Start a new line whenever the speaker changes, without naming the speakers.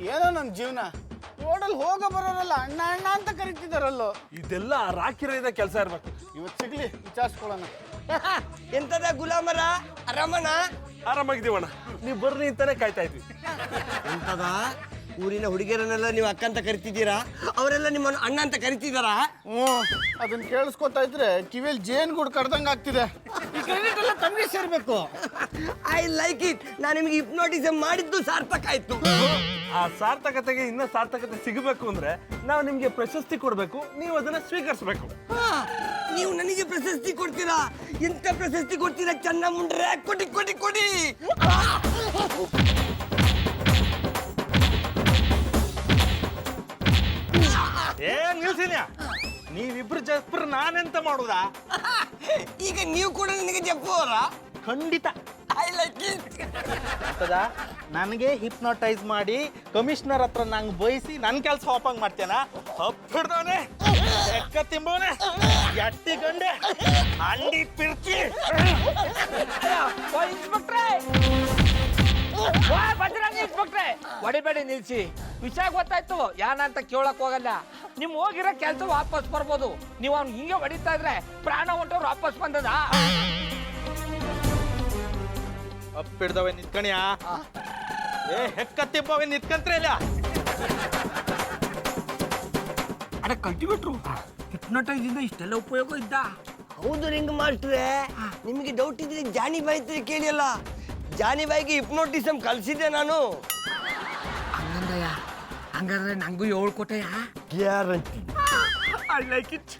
ಏನೋ ನನ್ನ ಜೀವನ ರೋಡಲ್ಲಿ ಹೋಗ ಬರೋರಲ್ಲ ಅಣ್ಣ ಅಣ್ಣ ಅಂತ ಕರಿತಿದಾರಲ್ಲೋ.
ಇದೆಲ್ಲ ರಾಕಿರದ ಕೆಲಸ ಇರ್ಬೇಕು.
ಇವತ್ತು ಸಿಗ್ಲಿ ವಿಚಾರಿಸ್ಕೊಳ್ಳೋಣ.
ಎಂತದ ಗುಲಾಮರ ಆರಾಮನ?
ಆರಾಮಾಗಿದ್ದೀವಣ್ಣ, ನೀವು ಬರ್ರಿ ಅಂತಾನೆ ಕಾಯ್ತಾ ಇದ್ವಿ.
ಎಂತದ ಊರಿನ ಹುಡುಗಿಯರನ್ನೆಲ್ಲ ನೀವು ಅಕ್ಕ ಅಂತ ಕರಿತಿದ್ದೀರಾ? ಅವರೆಲ್ಲ ನಿಮ್ಮನ್ನು ಅಣ್ಣ ಅಂತ ಕರಿತಿದ್ದಾರಾ?
ಅದನ್ನ ಕೇಳಿಸ್ಕೊತಾ ಇದ್ರೆ ಕಿವಿಯಲ್ಲಿ ಜೇನ್ ಗೂಡು ಕಡ್ದಂಗ ಆಗ್ತಿದೆ. ಈ ಕ್ರೆಡಿಟ್ ಎಲ್ಲ ತಮಗೆ ಸೇರ್ಬೇಕು.
I like it. ನಾನು ನಿಮಗೆ ಹಿಪ್ನೋಟಿಸಮ್ ಮಾಡಿದ್ದು ಸಾರ್ಥಕ ಆಯ್ತು.
ಆ ಸಾರ್ಥಕತೆಗೆ ಇನ್ನೂ ಸಾರ್ಥಕತೆ ಸಿಗಬೇಕು ಅಂದ್ರೆ ನಾವು ನಿಮ್ಗೆ ಪ್ರಶಸ್ತಿ ಕೊಡ್ಬೇಕು, ನೀವು ಅದನ್ನ ಸ್ವೀಕರಿಸಬೇಕು.
ನೀವು ನನಗೆ ಪ್ರಶಸ್ತಿ ಕೊಡ್ತೀರಾ? ಎಂತ ಪ್ರಶಸ್ತಿ ಕೊಡ್ತೀರಾ? ಚೆನ್ನ ಮುಂಡ್ರೆ ಕೊಡಿ ಕೊಡಿ ಕೊಡಿ.
ಏನ್ ನಿಲ್ಸಿನ್ಯಾ, ನೀವಿಬ್ರು ಜಸ್ಪರ್ ನಾನೆಂತ ಮಾಡುದಾ?
ಈಗ ನೀವು ಕೂಡ ನನಗೆ ಜಪ್ಪುವರ?
ಖಂಡಿತ.
I like it.
ನನಗೆ ಹಿಪ್ನೋಟೈಸ್ ಮಾಡಿ ಕಮಿಷನರ್ ಹತ್ರ ನಂಗೆ ಬಯಸಿ ನನ್ನ ಕೆಲಸ ವಾಪಂಗ್ ಮಾಡ್ತೇನ.
ಹಿಡ್ದವನೆ, ಎಕ್ಕ ತಿಂಬವನೆ, ಎಟ್ಟಿ ಗಂಡೆ, ಅಂಡಿ ಪಿರ್ಚಿ.
ಇನ್ಸ್ಪೆಕ್ಟ್ರೆ ಹೊಡಿಬೇಡಿ, ನಿಲ್ಸಿ. ವಿಷಯ ಗೊತ್ತಾಯ್ತು, ಯಾನಂತ ಕೇಳಕ್ ಹೋಗಲ್ಲ. ನಿಮ್ ಹೋಗಿರೋ ಕೆಲ್ಸ ವಾಪಸ್ ಬರ್ಬೋದು. ನೀವು ಅವ್ನು ಹಿಂಗೆ ಹೊಡಿತಾ ಇದ್ರೆ ಪ್ರಾಣ ಹೊಂಟವ್ರು ವಾಪಸ್ ಬಂದದ.
ಅಪ್ಪಿಡ್ದವೆ ನಿತ್ಕಣಿಯ. ಏ ಹೆಕ್ಕತ್ತಿಪ್ಪವೆ ನಿತ್ಕಂತ್ರೆ ಇಲ್ಲ.
ಅಡ ಕಲ್ಟಿಬಿಟ್ರು ಹಿಪ್ನೋಟೈಸ್ ಇಂದ ಇಷ್ಟೆಲ್ಲ ಉಪಯೋಗ ಇದ್ದ.
ಹೌದು ರಿಂಗ್ ಮಾಸ್ಟ್ರೆ, ನಿಮಗೆ ಡೌಟ್ ಇದ್ರೆ ಜಾನಿ ಬಾಯಿ ಹತ್ರ ಕೇಳಿಯಲ್ಲ. ಜಾನಿ ಬಾಯಿಗೆ ಹಿಪ್ನೋಟಿಸಮ್ ಕಲಿಸಿದ್ದೆ ನಾನು.
ಹಂಗಂದಯ್ಯ, ಹಂಗಾದ್ರೆ ನಂಗೂ 7 ಕೋಟೆಯ
ಗ್ಯಾರಂಟಿ.
I like it.